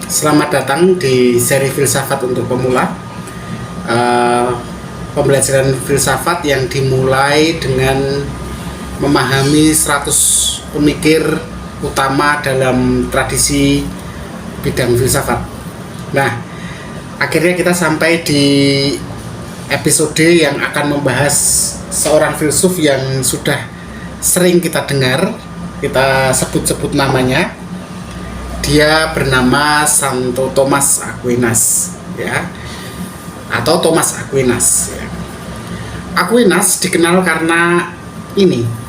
Selamat datang di seri filsafat untuk pemula. Pembelajaran filsafat yang dimulai dengan memahami 100 pemikir utama dalam tradisi bidang filsafat. Nah, akhirnya kita sampai di episode yang akan membahas seorang filsuf yang sudah sering kita dengar, kita sebut-sebut namanya. Dia bernama Santo Thomas Aquinas, ya, atau Thomas Aquinas. Ya. Aquinas dikenal karena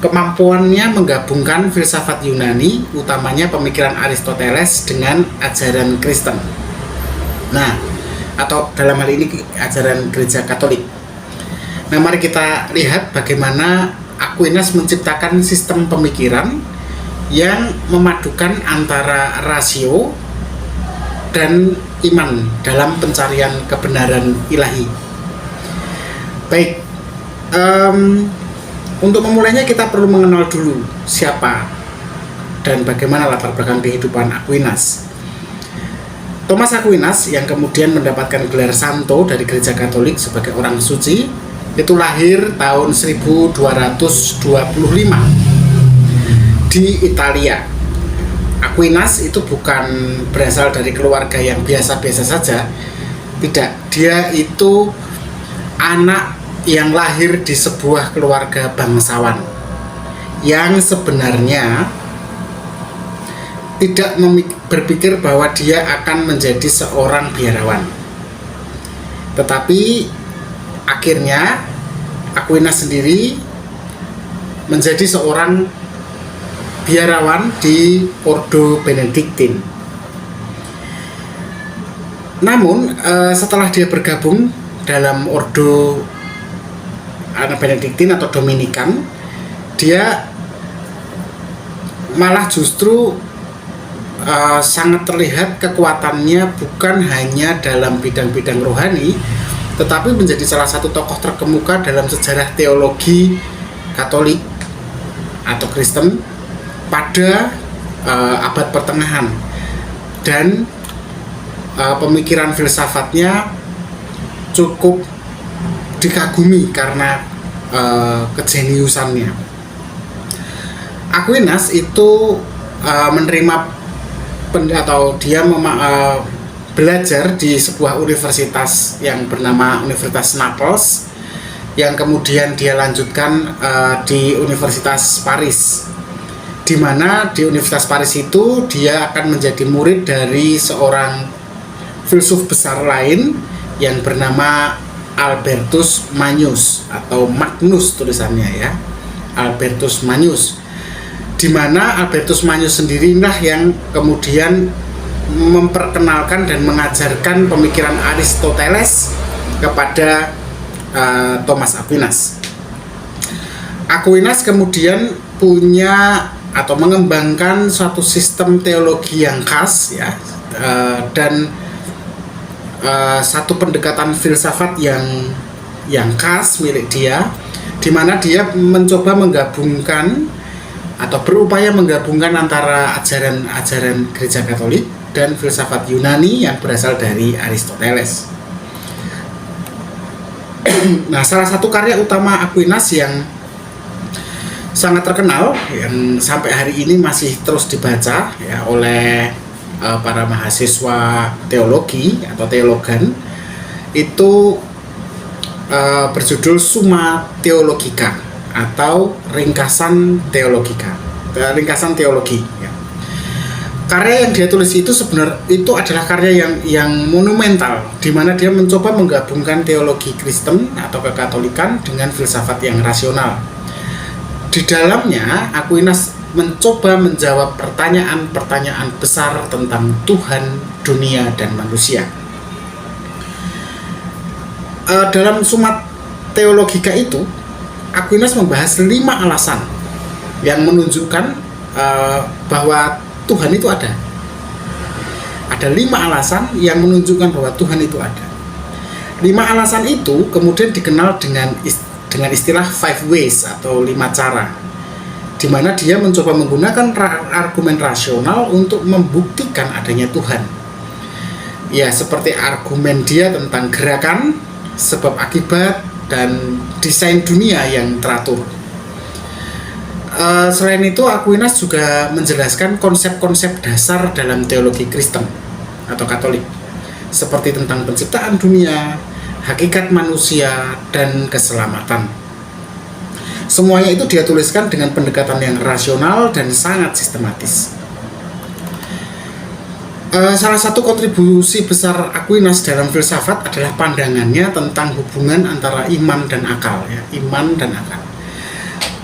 kemampuannya menggabungkan filsafat Yunani, utamanya pemikiran Aristoteles, dengan ajaran Kristen. Nah, atau dalam hal ini ajaran Gereja Katolik. Nah, mari kita lihat bagaimana Aquinas menciptakan sistem pemikiran yang memadukan antara rasio dan iman dalam pencarian kebenaran ilahi. Baik, untuk memulainya kita perlu mengenal dulu siapa dan bagaimana latar belakang kehidupan Aquinas. Thomas Aquinas yang kemudian mendapatkan gelar Santo dari Gereja Katolik sebagai orang suci, itu lahir tahun 1225 di Italia. Aquinas itu bukan berasal dari keluarga yang biasa-biasa saja. Tidak, dia itu anak yang lahir di sebuah keluarga bangsawan yang sebenarnya tidak berpikir bahwa dia akan menjadi seorang biarawan. Tetapi akhirnya Aquinas sendiri menjadi seorang biarawan di Ordo Benediktin. Namun setelah dia bergabung dalam Ordo Benediktin atau Dominikan, dia malah justru sangat terlihat kekuatannya bukan hanya dalam bidang-bidang rohani, tetapi menjadi salah satu tokoh terkemuka dalam sejarah teologi Katolik atau Kristen pada abad pertengahan, dan pemikiran filsafatnya cukup dikagumi karena kejeniusannya. Aquinas itu menerima atau dia belajar di sebuah universitas yang bernama Universitas Naples, yang kemudian dia lanjutkan di Universitas Paris, di mana di Universitas Paris itu dia akan menjadi murid dari seorang filsuf besar lain yang bernama Albertus Magnus atau Magnus tulisannya, ya, Albertus Magnus, di mana Albertus Magnus sendirilah yang kemudian memperkenalkan dan mengajarkan pemikiran Aristoteles kepada Thomas Aquinas. Aquinas kemudian punya atau mengembangkan suatu sistem teologi yang khas, ya, dan satu pendekatan filsafat yang khas milik dia, di mana dia mencoba menggabungkan atau berupaya menggabungkan antara ajaran Gereja Katolik dan filsafat Yunani yang berasal dari Aristoteles. Nah, salah satu karya utama Aquinas yang sangat terkenal yang sampai hari ini masih terus dibaca, ya, oleh para mahasiswa teologi atau teologan itu berjudul Summa Theologica atau ringkasan teologi, ya. Karya yang dia tulis itu sebenarnya itu adalah karya yang monumental, di mana dia mencoba menggabungkan teologi Kristen atau kekatolikan dengan filsafat yang rasional. Di dalamnya Aquinas mencoba menjawab pertanyaan-pertanyaan besar tentang Tuhan, dunia, dan manusia. Dalam Summa Theologica itu Aquinas membahas 5 alasan yang menunjukkan bahwa Tuhan itu ada. Ada 5 alasan yang menunjukkan bahwa Tuhan itu ada. 5 alasan itu kemudian dikenal dengan istilah 5 ways atau 5 cara, di mana dia mencoba menggunakan argumen rasional untuk membuktikan adanya Tuhan. ya seperti argumen dia tentang gerakan, sebab akibat, dan desain dunia yang teratur. Selain itu, Aquinas juga menjelaskan konsep-konsep dasar dalam teologi Kristen atau Katolik, seperti tentang penciptaan dunia, hakikat manusia, dan keselamatan. Semuanya itu dia tuliskan dengan pendekatan yang rasional dan sangat sistematis. Salah satu kontribusi besar Aquinas dalam filsafat adalah pandangannya tentang hubungan antara iman dan akal, ya, iman dan akal.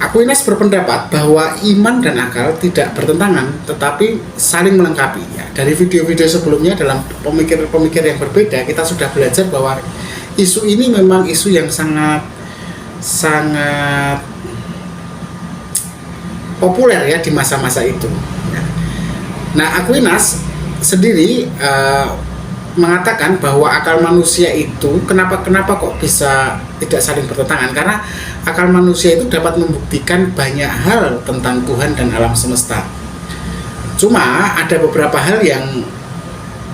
Aquinas berpendapat bahwa iman dan akal tidak bertentangan, tetapi saling melengkapi. Ya, dari video-video sebelumnya dalam pemikir-pemikir yang berbeda, kita sudah belajar bahwa isu ini memang isu yang sangat populer ya di masa-masa itu. Ya. Nah, Aquinas sendiri mengatakan bahwa akal manusia itu kenapa kok bisa tidak saling bertentangan, karena akal manusia itu dapat membuktikan banyak hal tentang Tuhan dan alam semesta. Cuma ada beberapa hal yang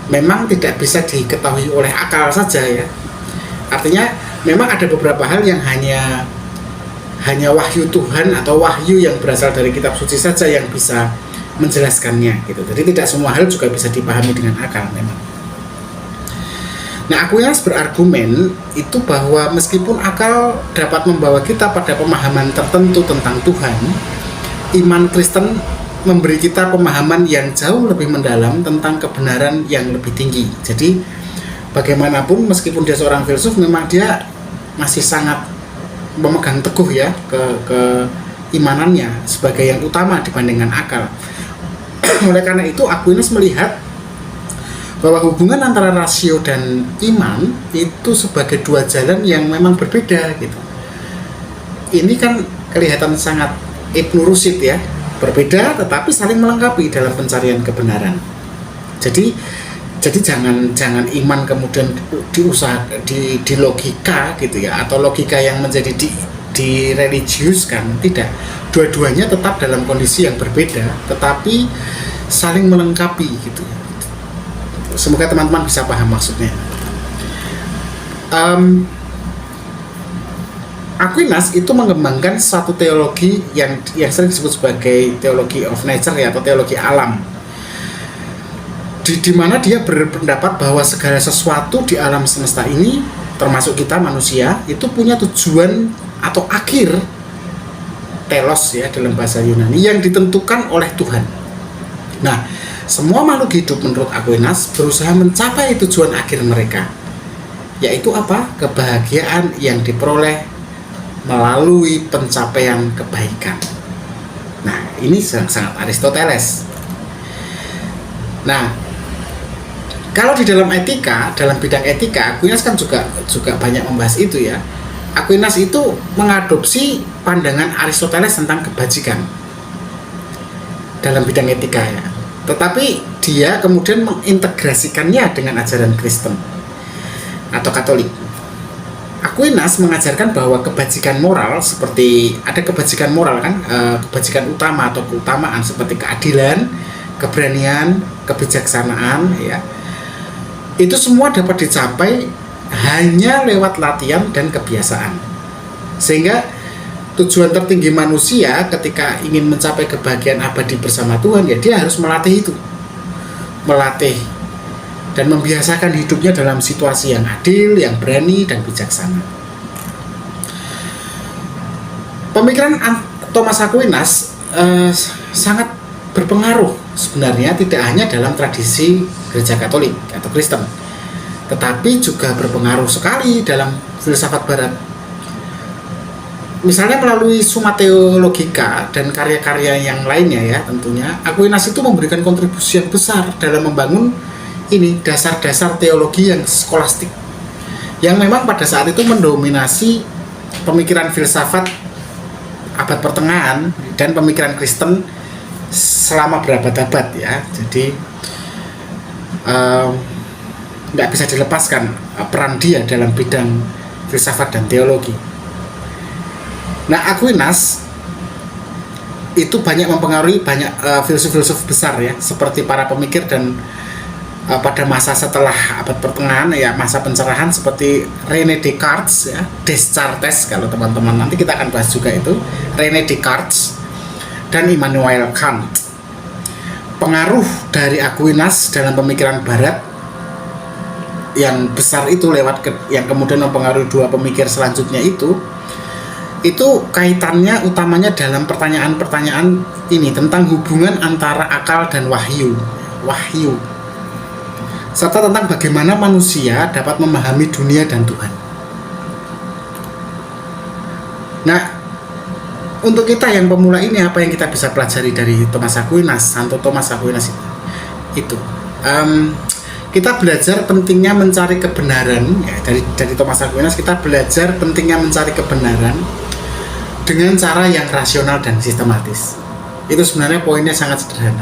memang tidak bisa diketahui oleh akal saja, ya. Artinya memang ada beberapa hal yang hanya wahyu Tuhan atau wahyu yang berasal dari kitab suci saja yang bisa menjelaskannya gitu. Jadi tidak semua hal juga bisa dipahami dengan akal memang. Nah, Aquinas berargumen itu bahwa meskipun akal dapat membawa kita pada pemahaman tertentu tentang Tuhan, iman Kristen memberi kita pemahaman yang jauh lebih mendalam tentang kebenaran yang lebih tinggi. Jadi bagaimanapun meskipun dia seorang filsuf, memang dia masih sangat memegang teguh ya ke imanannya sebagai yang utama dibandingkan akal. Oleh karena itu, Aquinas melihat bahwa hubungan antara rasio dan iman itu sebagai dua jalan yang memang berbeda gitu. Ini kan kelihatan sangat Ibnu Rushd ya, berbeda tetapi saling melengkapi dalam pencarian kebenaran. Jadi jangan iman kemudian di logika gitu ya, atau logika yang menjadi di religiuskan. Tidak, dua-duanya tetap dalam kondisi yang berbeda tetapi saling melengkapi gitu. Semoga teman-teman bisa paham maksudnya. Aquinas itu mengembangkan satu teologi yang sering disebut sebagai teologi of nature ya, atau teologi alam. Di mana dia berpendapat bahwa segala sesuatu di alam semesta ini, termasuk kita manusia, itu punya tujuan atau akhir, telos ya dalam bahasa Yunani, yang ditentukan oleh Tuhan. Nah, semua makhluk hidup menurut Aquinas berusaha mencapai tujuan akhir mereka, yaitu apa? Kebahagiaan yang diperoleh melalui pencapaian kebaikan. Nah, ini sangat Aristoteles. Nah, kalau di dalam etika, dalam bidang etika, Aquinas kan juga banyak membahas itu ya. Aquinas itu mengadopsi pandangan Aristoteles tentang kebajikan dalam bidang etika ya. Tetapi dia kemudian mengintegrasikannya dengan ajaran Kristen atau Katolik. Aquinas mengajarkan bahwa kebajikan moral, seperti ada kebajikan moral kan, kebajikan utama atau keutamaan seperti keadilan, keberanian, kebijaksanaan ya. Itu semua dapat dicapai hanya lewat latihan dan kebiasaan. Sehingga tujuan tertinggi manusia ketika ingin mencapai kebahagiaan abadi bersama Tuhan, ya dia harus melatih itu. Melatih dan membiasakan hidupnya dalam situasi yang adil, yang berani, dan bijaksana. Pemikiran Thomas Aquinas sangat berpengaruh sebenarnya, tidak hanya dalam tradisi gereja Katolik atau Kristen, tetapi juga berpengaruh sekali dalam filsafat Barat. Misalnya melalui Summa Theologica dan karya-karya yang lainnya ya, tentunya Aquinas itu memberikan kontribusi yang besar dalam membangun ini dasar-dasar teologi yang skolastik, yang memang pada saat itu mendominasi pemikiran filsafat abad pertengahan dan pemikiran Kristen selama berabad-abad ya. Jadi nggak bisa dilepaskan peran dia dalam bidang filsafat dan teologi. Nah, Aquinas itu banyak mempengaruhi banyak filsuf-filsuf besar ya, seperti para pemikir dan pada masa setelah abad pertengahan, ya masa pencerahan, seperti René Descartes, ya, Descartes kalau teman-teman, nanti kita akan bahas juga itu, René Descartes dan Immanuel Kant. Pengaruh dari Aquinas dalam pemikiran Barat yang besar itu yang kemudian mempengaruhi dua pemikir selanjutnya itu kaitannya utamanya dalam pertanyaan-pertanyaan ini tentang hubungan antara akal dan wahyu, serta tentang bagaimana manusia dapat memahami dunia dan Tuhan. Nah, untuk kita yang pemula ini, apa yang kita bisa pelajari dari Santo Thomas Aquinas itu? Kita belajar pentingnya mencari kebenaran, ya, dari Thomas Aquinas kita belajar pentingnya mencari kebenaran dengan cara yang rasional dan sistematis. Itu sebenarnya poinnya sangat sederhana.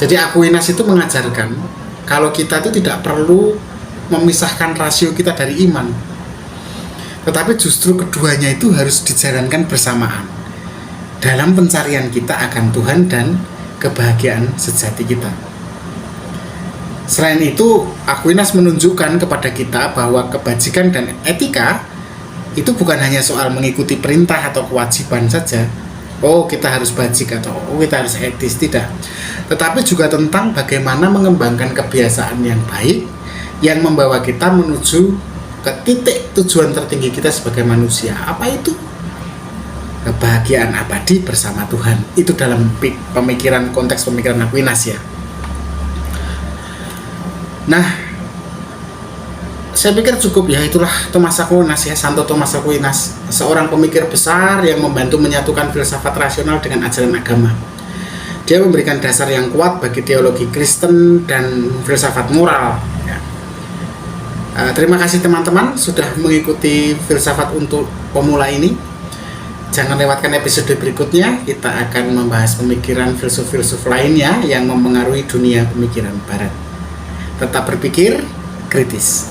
Jadi Aquinas itu mengajarkan kalau kita itu tidak perlu memisahkan rasio kita dari iman, tetapi justru keduanya itu harus dijalankan bersamaan dalam pencarian kita akan Tuhan dan kebahagiaan sejati kita. Selain itu, Aquinas menunjukkan kepada kita bahwa kebajikan dan etika itu bukan hanya soal mengikuti perintah atau kewajiban saja. Oh, kita harus bajik atau kita harus etis, tidak. Tetapi juga tentang bagaimana mengembangkan kebiasaan yang baik yang membawa kita menuju ke titik tujuan tertinggi kita sebagai manusia. Apa itu? Kebahagiaan abadi bersama Tuhan. Itu dalam konteks pemikiran Aquinas, ya. Nah, saya pikir cukup, ya. Itulah Thomas Aquinas, ya, Santo Thomas Aquinas, seorang pemikir besar yang membantu menyatukan filsafat rasional dengan ajaran agama. Dia memberikan dasar yang kuat bagi teologi Kristen dan filsafat moral, ya. Terima kasih teman-teman sudah mengikuti filsafat untuk pemula ini. Jangan lewatkan episode berikutnya, kita akan membahas pemikiran filsuf-filsuf lainnya yang mempengaruhi dunia pemikiran Barat. Tetap berpikir kritis.